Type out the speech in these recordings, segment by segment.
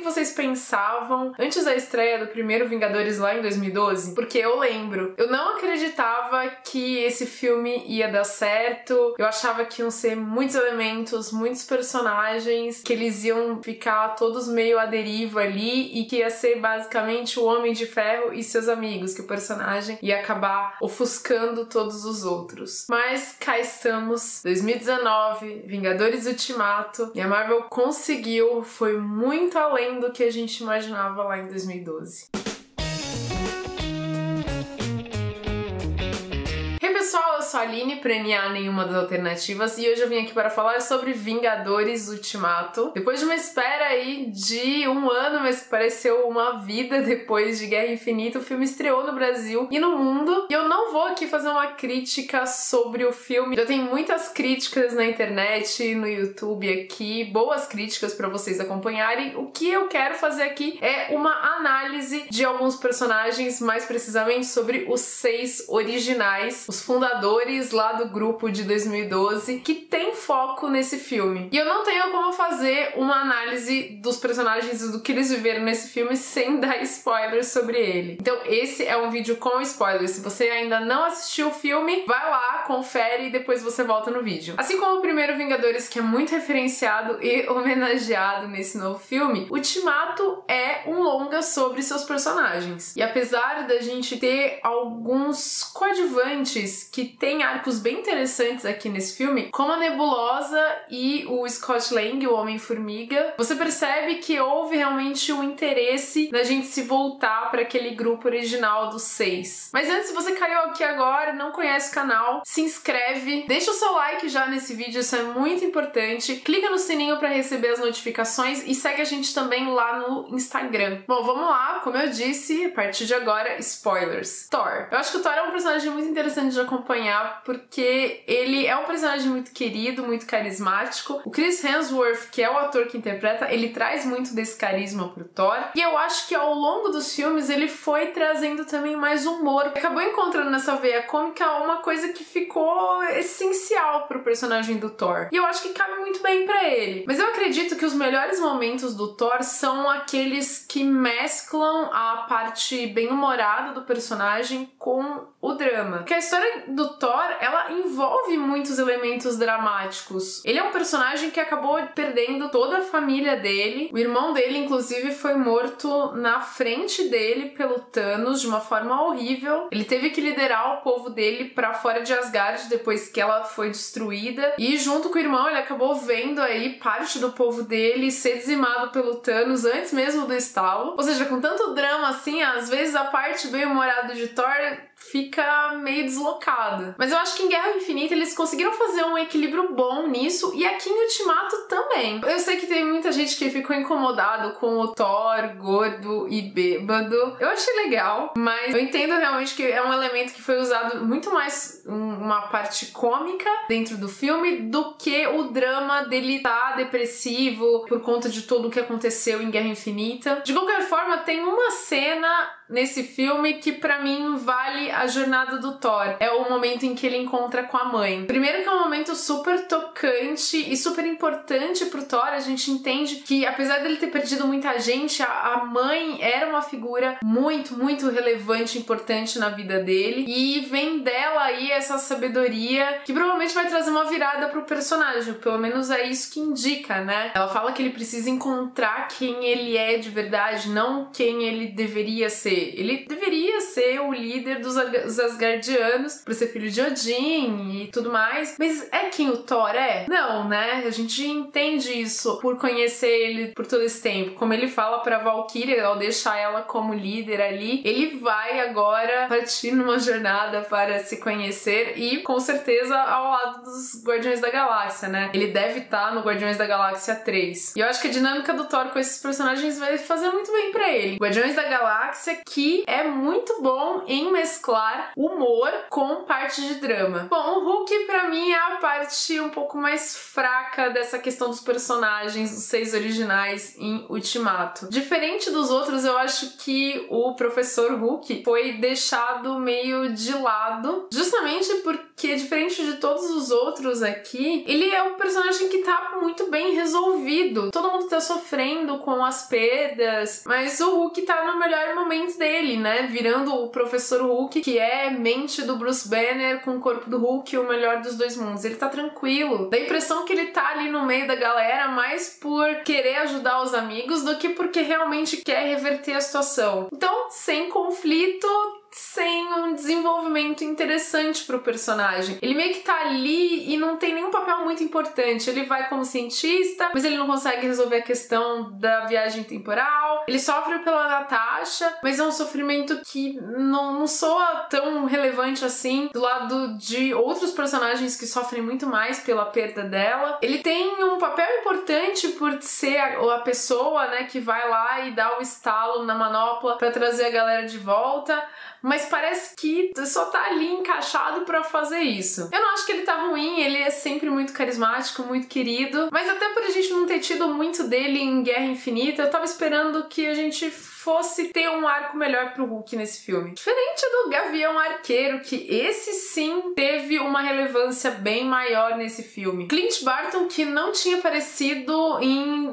vocês pensavam antes da estreia do primeiro Vingadores lá em 2012? Porque eu lembro, eu não acreditava que esse filme ia dar certo, eu achava que iam ser muitos elementos, muitos personagens, que eles iam ficar todos meio à deriva ali e que ia ser basicamente o Homem de Ferro e seus amigos, que o personagem ia acabar ofuscando todos os outros. Mas cá estamos, 2019, Vingadores Ultimato, e a Marvel conseguiu, foi muito além do que a gente imaginava lá em 2012. Pessoal, eu sou a Aline, premiar nenhuma das alternativas, e hoje eu vim aqui para falar sobre Vingadores Ultimato. Depois de uma espera aí de um ano, mas que pareceu uma vida depois de Guerra Infinita, o filme estreou no Brasil e no mundo. E eu não vou aqui fazer uma crítica sobre o filme. Já tem muitas críticas na internet, no YouTube aqui, boas críticas para vocês acompanharem. O que eu quero fazer aqui é uma análise de alguns personagens, mais precisamente sobre os 6 originais, os fundadores lá do grupo de 2012, que tem foco nesse filme. E eu não tenho como fazer uma análise dos personagens e do que eles viveram nesse filme sem dar spoilers sobre ele. Então esse é um vídeo com spoilers. Se você ainda não assistiu o filme, vai lá, confere e depois você volta no vídeo. Assim como o primeiro Vingadores, que é muito referenciado e homenageado nesse novo filme, Ultimato é um longa sobre seus personagens. E apesar da gente ter alguns coadjuvantes que tem arcos bem interessantes aqui nesse filme, como a Nebulosa e o Scott Lang, o Homem-Formiga, você percebe que houve realmente um interesse na gente se voltar para aquele grupo original dos 6. Mas antes, se você caiu aqui agora e não conhece o canal, se inscreve, deixa o seu like já nesse vídeo, isso é muito importante, clica no sininho para receber as notificações e segue a gente também lá no Instagram. Bom, vamos lá, como eu disse, a partir de agora, spoilers. Thor. Eu acho que o Thor é um personagem muito interessante de acompanhar, porque ele é um personagem muito querido, muito carismático. O Chris Hemsworth, que é o ator que interpreta, ele traz muito desse carisma pro Thor, e eu acho que ao longo dos filmes ele foi trazendo também mais humor. Acabou encontrando nessa veia cômica uma coisa que ficou essencial pro personagem do Thor, e eu acho que cabe muito bem pra ele. Mas eu acredito que os melhores momentos do Thor são aqueles que mesclam a parte bem humorada do personagem com o drama. Porque a história do Thor, ela envolve muitos elementos dramáticos. Ele é um personagem que acabou perdendo toda a família dele. O irmão dele, inclusive, foi morto na frente dele pelo Thanos de uma forma horrível. Ele teve que liderar o povo dele pra fora de Asgard depois que ela foi destruída. E junto com o irmão, ele acabou vendo aí parte do povo dele ser dizimado pelo Thanos antes mesmo do estalo. Ou seja, com tanto drama assim, às vezes a parte bem humorada de Thor fica meio deslocada. Mas eu acho que em Guerra Infinita eles conseguiram fazer um equilíbrio bom nisso, e aqui em Ultimato também. Eu sei que tem muita gente que ficou incomodado com o Thor gordo e bêbado. Eu achei legal, mas eu entendo realmente que é um elemento que foi usado muito mais uma parte cômica dentro do filme do que o drama dele tá depressivo por conta de tudo o que aconteceu em Guerra Infinita. De qualquer forma, tem uma cena nesse filme que pra mim vale a jornada do Thor. É o momento em que ele encontra com a mãe. Primeiro que é um momento super tocante e super importante pro Thor. A gente entende que, apesar dele ter perdido muita gente, a mãe era uma figura muito, muito relevante e importante na vida dele, e vem dela aí essa sabedoria que provavelmente vai trazer uma virada pro personagem, pelo menos é isso que indica, né? Ela fala que ele precisa encontrar quem ele é de verdade, não quem ele deveria ser. Ele deveria ser o líder dos Asgardianos, por ser filho de Odin e tudo mais, mas é quem o Thor é? Não, né? A gente entende isso por conhecer ele por todo esse tempo. Como ele fala pra Valkyria, ao deixar ela como líder ali, ele vai agora partir numa jornada para se conhecer e, com certeza, ao lado dos Guardiões da Galáxia, né? Ele deve estar no Guardiões da Galáxia 3. E eu acho que a dinâmica do Thor com esses personagens vai fazer muito bem pra ele. Guardiões da Galáxia, que é muito bom em mesclar mesclar humor com parte de drama. Bom, o Hulk pra mim é a parte um pouco mais fraca dessa questão dos personagens, dos 6 originais em Ultimato. Diferente dos outros, eu acho que o Professor Hulk foi deixado meio de lado, justamente porque, diferente de todos os outros aqui, ele é um personagem que tá muito bem resolvido. Todo mundo tá sofrendo com as perdas, mas o Hulk tá no melhor momento dele, né? Virando o Professor Hulk, que é mente do Bruce Banner com o corpo do Hulk, o melhor dos dois mundos. Ele tá tranquilo. Dá a impressão que ele tá ali no meio da galera mais por querer ajudar os amigos do que porque realmente quer reverter a situação. Então, sem conflito, sem um desenvolvimento interessante pro personagem. Ele meio que tá ali e não tem nenhum papel muito importante. Ele vai como cientista, mas ele não consegue resolver a questão da viagem temporal. Ele sofre pela Natasha, mas é um sofrimento que não soa tão relevante assim do lado de outros personagens que sofrem muito mais pela perda dela. Ele tem um papel importante por ser a pessoa, né, que vai lá e dá o estalo na manopla pra trazer a galera de volta, mas parece que só tá ali encaixado pra fazer isso. Eu não acho que ele tá ruim, ele é sempre muito carismático, muito querido, mas até por a gente não ter tido muito dele em Guerra Infinita, eu tava esperando que a gente fosse ter um arco melhor pro Hulk nesse filme. Diferente do Gavião Arqueiro, que esse sim teve uma relevância bem maior nesse filme. Clint Barton, que não tinha aparecido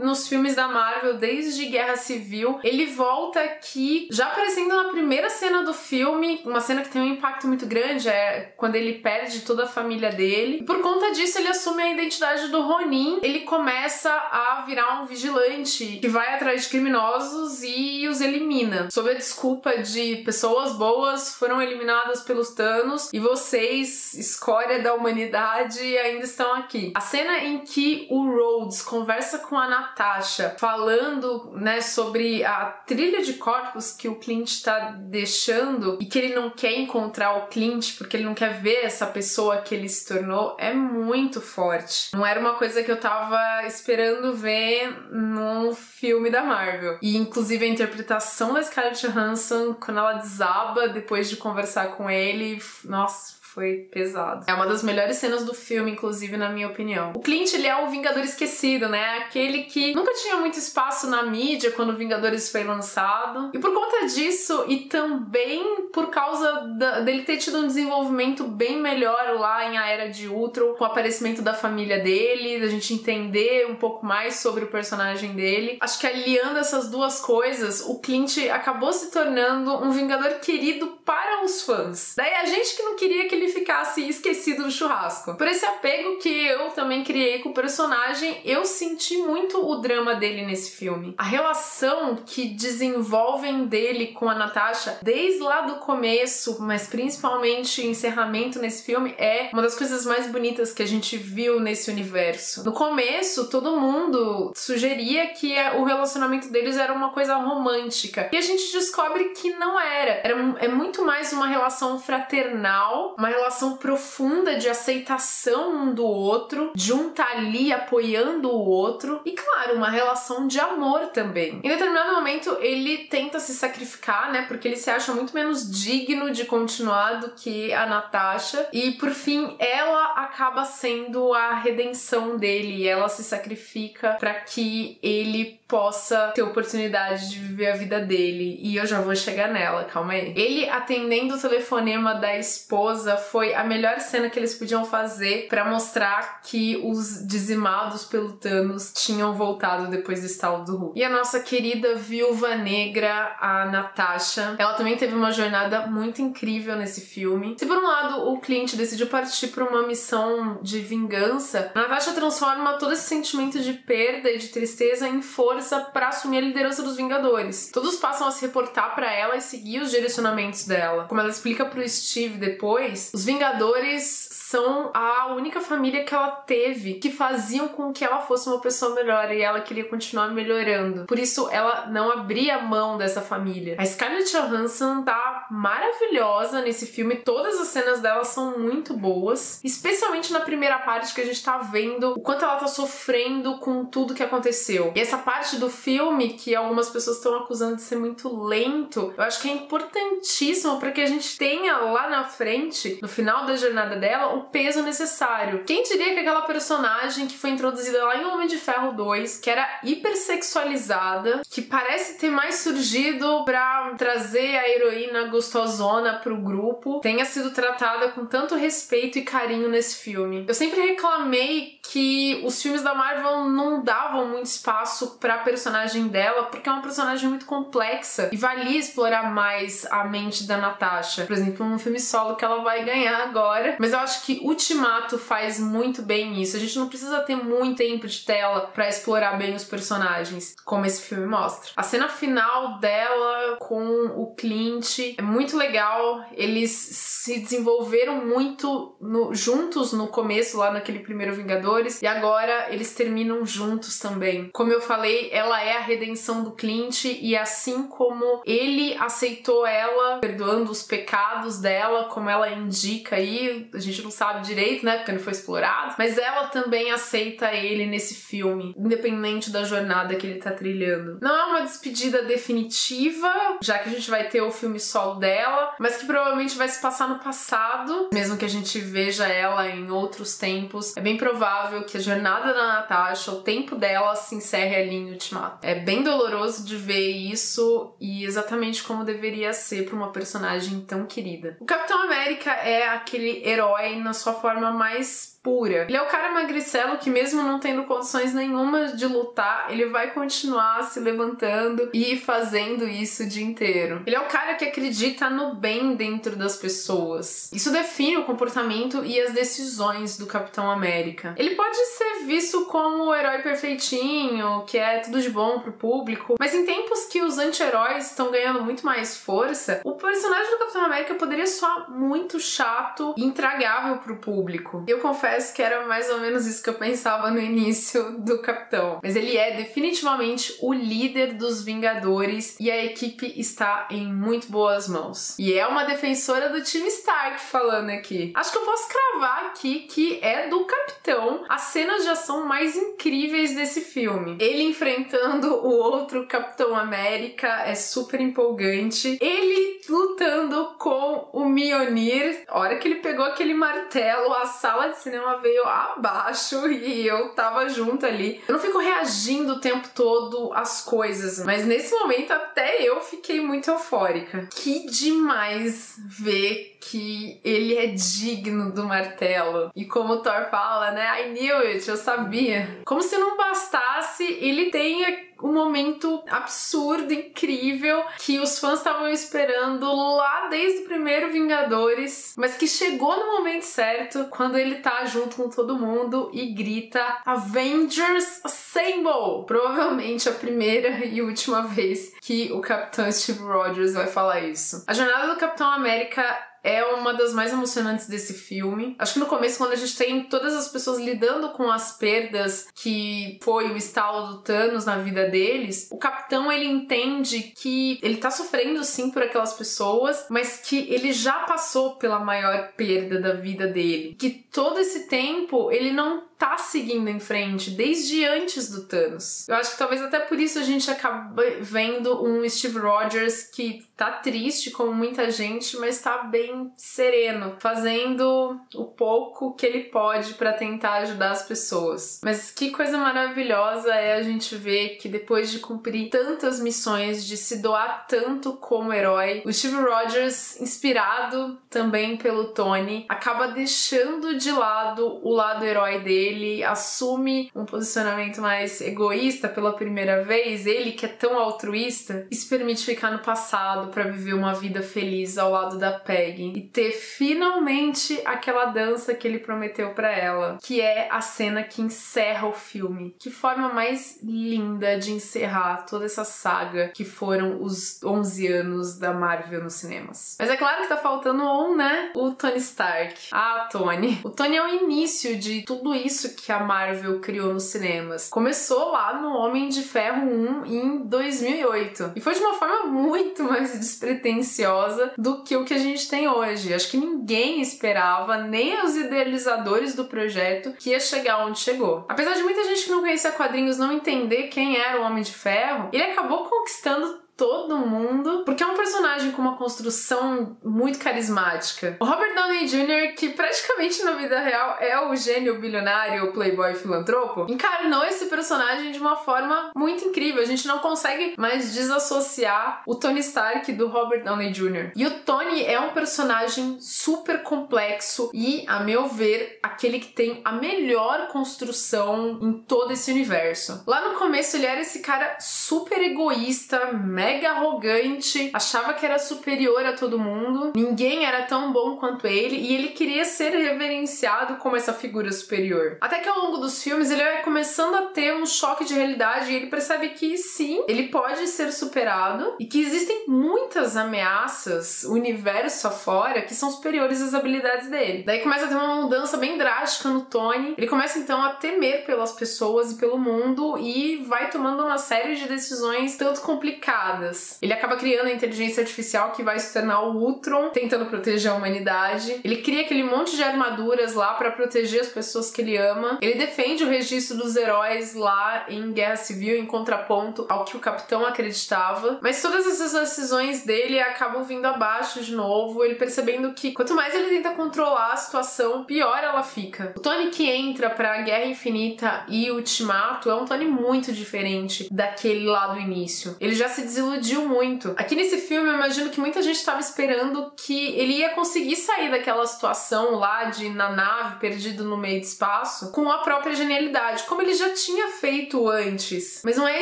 nos filmes da Marvel desde Guerra Civil, ele volta aqui já aparecendo na primeira cena do filme, uma cena que tem um impacto muito grande, é quando ele perde toda a família dele. E por conta disso, ele assume a identidade do Ronin. Ele começa a virar um vigilante que vai atrás de criminosos e os elimina, sob a desculpa de pessoas boas foram eliminadas pelos Thanos e vocês, escória da humanidade, ainda estão aqui. A cena em que o Rhodes conversa com a Natasha, falando, né, sobre a trilha de corpos que o Clint tá deixando e que ele não quer encontrar o Clint porque ele não quer ver essa pessoa que ele se tornou, é muito forte. Não era uma coisa que eu tava esperando ver num filme da Marvel. E inclusive a interpretação da Scarlett Johansson, quando ela desaba depois de conversar com ele, nossa, foi pesado. É uma das melhores cenas do filme, inclusive, na minha opinião. O Clint, ele é o Vingador esquecido, né? Aquele que nunca tinha muito espaço na mídia quando o Vingadores foi lançado. E por conta disso, e também por causa dele ter tido um desenvolvimento bem melhor lá em A Era de Ultron, com o aparecimento da família dele, da gente entender um pouco mais sobre o personagem dele. Acho que aliando essas duas coisas, o Clint acabou se tornando um Vingador querido para os fãs. Daí a gente que não queria que ele ficasse esquecido do churrasco. Por esse apego que eu também criei com o personagem, eu senti muito o drama dele nesse filme. A relação que desenvolvem dele com a Natasha, desde lá do começo, mas principalmente o encerramento nesse filme, é uma das coisas mais bonitas que a gente viu nesse universo. No começo, todo mundo sugeria que o relacionamento deles era uma coisa romântica. E a gente descobre que não era. É muito mais uma relação fraternal, uma relação profunda de aceitação um do outro, de um tá ali apoiando o outro e, claro, uma relação de amor também. Em determinado momento, ele tenta se sacrificar, né, porque ele se acha muito menos digno de continuar do que a Natasha e, por fim, ela acaba sendo a redenção dele e ela se sacrifica para que ele possa ter oportunidade de viver a vida dele. E eu já vou chegar nela, calma aí. Ele atendendo o telefonema da esposa foi a melhor cena que eles podiam fazer pra mostrar que os dizimados pelo Thanos tinham voltado depois do estalo do Hulk. E a nossa querida Viúva Negra, a Natasha, ela também teve uma jornada muito incrível nesse filme. Se por um lado o Clint decidiu partir pra uma missão de vingança, a Natasha transforma todo esse sentimento de perda e de tristeza em força pra assumir a liderança dos Vingadores. Todos passam a se reportar pra ela e seguir os direcionamentos dela. Como ela explica pro Steve depois, os Vingadores são a única família que ela teve que faziam com que ela fosse uma pessoa melhor e ela queria continuar melhorando. Por isso, ela não abria mão dessa família. A Scarlett Johansson tá maravilhosa nesse filme. Todas as cenas dela são muito boas, especialmente na primeira parte que a gente tá vendo o quanto ela tá sofrendo com tudo que aconteceu. E essa parte parte do filme que algumas pessoas estão acusando de ser muito lento, eu acho que é importantíssimo para que a gente tenha lá na frente, no final da jornada dela, o peso necessário. Quem diria que aquela personagem que foi introduzida lá em Homem de Ferro 2, que era hipersexualizada, que parece ter mais surgido pra trazer a heroína gostosona pro grupo, tenha sido tratada com tanto respeito e carinho nesse filme. Eu sempre reclamei que os filmes da Marvel não davam muito espaço pra personagem dela, porque é uma personagem muito complexa e valia explorar mais a mente da Natasha. Por exemplo, num filme solo que ela vai ganhar agora. Mas eu acho que Ultimato faz muito bem isso. A gente não precisa ter muito tempo de tela pra explorar bem os personagens, como esse filme mostra. A cena final dela com o Clint é muito legal. Eles se desenvolveram muito juntos no começo, lá naquele primeiro Vingadores, e agora eles terminam juntos também. Como eu falei, ela é a redenção do Clint, e assim como ele aceitou ela, perdoando os pecados dela, como ela indica aí, a gente não sabe direito, né, porque não foi explorado, mas ela também aceita ele nesse filme, independente da jornada que ele tá trilhando. Não é uma despedida definitiva, já que a gente vai ter o filme solo dela, mas que provavelmente vai se passar no passado, mesmo que a gente veja ela em outros tempos. É bem provável que a jornada da Natasha, o tempo dela, se encerre ali em Ultimato. É bem doloroso de ver isso, e exatamente como deveria ser para uma personagem tão querida. O Capitão América é aquele herói na sua forma mais pura. Ele é o cara magricelo que, mesmo não tendo condições nenhuma de lutar, ele vai continuar se levantando e fazendo isso o dia inteiro. Ele é o cara que acredita no bem dentro das pessoas. Isso define o comportamento e as decisões do Capitão América. Ele pode ser visto como o herói perfeitinho, que é tudo de bom pro público, mas em tempos que os anti-heróis estão ganhando muito mais força, o personagem do Capitão América poderia soar muito chato e intragável pro público. Eu confesso que era mais ou menos isso que eu pensava no início do Capitão. Mas ele é definitivamente o líder dos Vingadores e a equipe está em muito boas mãos. E é uma defensora do time Stark falando aqui. Acho que eu posso cravar aqui que é do Capitão as cenas de ação mais incríveis desse filme. Ele enfrentando o outro Capitão América é super empolgante. Ele lutando com o Mjolnir. A hora que ele pegou aquele martelo, a sala de cinema veio abaixo e eu tava junto ali. Eu não fico reagindo o tempo todo às coisas, mas nesse momento até eu fiquei muito eufórica. Que demais ver que ele é digno do martelo. E como o Thor fala, né? I knew it, eu sabia. Como se não bastasse, ele tem um momento absurdo, incrível, que os fãs estavam esperando lá desde o primeiro Vingadores, mas que chegou no momento certo, quando ele tá junto com todo mundo e grita Avengers Assemble! Provavelmente a primeira e última vez que o Capitão Steve Rogers vai falar isso. A jornada do Capitão América é uma das mais emocionantes desse filme. Acho que no começo, quando a gente tem todas as pessoas lidando com as perdas que foi o estalo do Thanos na vida deles, o Capitão, ele entende que ele tá sofrendo sim por aquelas pessoas, mas que ele já passou pela maior perda da vida dele. Que todo esse tempo ele não tá seguindo em frente, desde antes do Thanos. Eu acho que talvez até por isso a gente acaba vendo um Steve Rogers que tá triste, como muita gente, mas tá bem sereno, fazendo o pouco que ele pode pra tentar ajudar as pessoas. Mas que coisa maravilhosa é a gente ver que depois de cumprir tantas missões, de se doar tanto como herói, o Steve Rogers, inspirado também pelo Tony, acaba deixando de lado o lado herói dele, assume um posicionamento mais egoísta pela primeira vez, ele que é tão altruísta, e se permite ficar no passado pra viver uma vida feliz ao lado da Peggy e ter finalmente aquela dança que ele prometeu pra ela, que é a cena que encerra o filme. Que forma mais linda de encerrar toda essa saga que foram os 11 anos da Marvel nos cinemas. Mas é claro que tá faltando né? O Tony Stark. Ah, Tony. O Tony é o início de tudo isso isso que a Marvel criou nos cinemas. Começou lá no Homem de Ferro 1 em 2008. E foi de uma forma muito mais despretensiosa do que o que a gente tem hoje. Acho que ninguém esperava, nem os idealizadores do projeto, que ia chegar onde chegou. Apesar de muita gente que não conhecia quadrinhos não entender quem era o Homem de Ferro, ele acabou conquistando todo mundo, porque é um personagem com uma construção muito carismática. O Robert Downey Jr., que praticamente na vida real é o gênio bilionário, o playboy filantropo, encarnou esse personagem de uma forma muito incrível. A gente não consegue mais desassociar o Tony Stark do Robert Downey Jr. E o Tony é um personagem super complexo e, a meu ver, aquele que tem a melhor construção em todo esse universo. Lá no começo ele era esse cara super egoísta, mega arrogante, achava que era superior a todo mundo, ninguém era tão bom quanto ele e ele queria ser reverenciado como essa figura superior. Até que ao longo dos filmes ele vai começando a ter um choque de realidade e ele percebe que sim, ele pode ser superado e que existem muitas ameaças, o universo afora, que são superiores às habilidades dele. Daí começa a ter uma mudança bem drástica no Tony, ele começa então a temer pelas pessoas e pelo mundo e vai tomando uma série de decisões tanto complicadas. Ele acaba criando a inteligência artificial que vai se tornar o Ultron, tentando proteger a humanidade. Ele cria aquele monte de armaduras lá pra proteger as pessoas que ele ama. Ele defende o registro dos heróis lá em Guerra Civil, em contraponto ao que o Capitão acreditava. Mas todas essas decisões dele acabam vindo abaixo de novo, ele percebendo que quanto mais ele tenta controlar a situação, pior ela fica. O Tony que entra pra Guerra Infinita e Ultimato é um Tony muito diferente daquele lá do início. Ele já se desiludiu muito. Aqui nesse filme eu imagino que muita gente estava esperando que ele ia conseguir sair daquela situação lá de na nave, perdido no meio do espaço, com a própria genialidade, como ele já tinha feito antes. Mas não é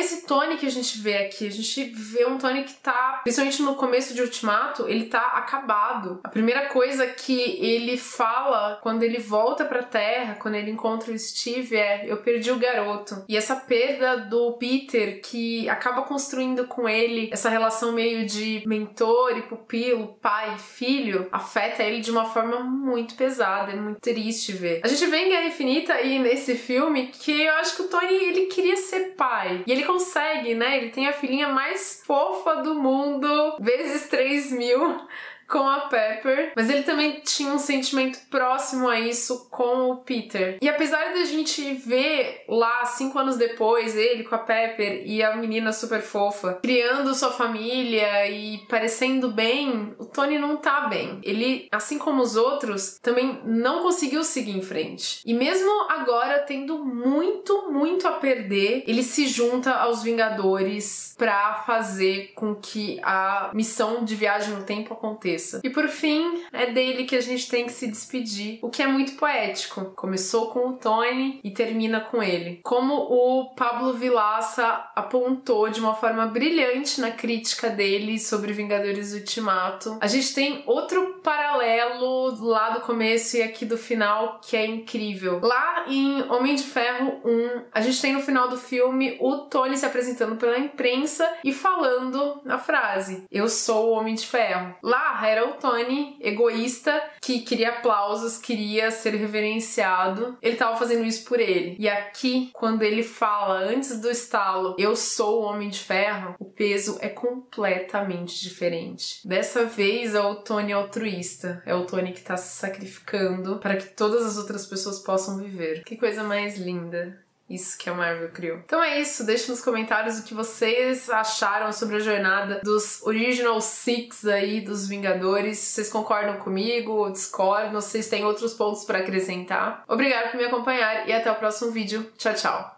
esse Tony que a gente vê aqui. A gente vê um Tony que tá, principalmente no começo de Ultimato, ele tá acabado. A primeira coisa que ele fala quando ele volta pra Terra, quando ele encontra o Steve, é: eu perdi o garoto. E essa perda do Peter, que acaba construindo com ele essa relação meio de mentor e pupilo, pai e filho, afeta ele de uma forma muito pesada, é muito triste ver. A gente vê em Guerra Infinita e nesse filme que eu acho que o Tony, ele queria ser pai. E ele consegue, né? Ele tem a filhinha mais fofa do mundo, vezes 3.000, com a Pepper, mas ele também tinha um sentimento próximo a isso com o Peter. E apesar da gente ver lá 5 anos depois ele com a Pepper e a menina super fofa criando sua família e parecendo bem, o Tony não tá bem. Ele, assim como os outros, também não conseguiu seguir em frente. E mesmo agora tendo muito a perder, ele se junta aos Vingadores pra fazer com que a missão de viagem no tempo aconteça. E por fim, é dele que a gente tem que se despedir, o que é muito poético. Começou com o Tony e termina com ele. Como o Pablo Vilaça apontou de uma forma brilhante na crítica dele sobre Vingadores Ultimato, a gente tem outro paralelo lá do começo e aqui do final que é incrível. Lá em Homem de Ferro 1, a gente tem no final do filme o Tony se apresentando pela imprensa e falando a frase: eu sou o Homem de Ferro. Lá era o Tony, egoísta, que queria aplausos, queria ser reverenciado. Ele tava fazendo isso por ele. E aqui, quando ele fala, antes do estalo, eu sou o Homem de Ferro, o peso é completamente diferente. Dessa vez é o Tony altruísta. É o Tony que tá se sacrificando para que todas as outras pessoas possam viver. Que coisa mais linda. Isso que a Marvel criou. Então é isso, deixe nos comentários o que vocês acharam sobre a jornada dos Original Six aí, dos Vingadores. Se vocês concordam comigo ou discordam, se vocês têm outros pontos para acrescentar. Obrigada por me acompanhar e até o próximo vídeo. Tchau, tchau!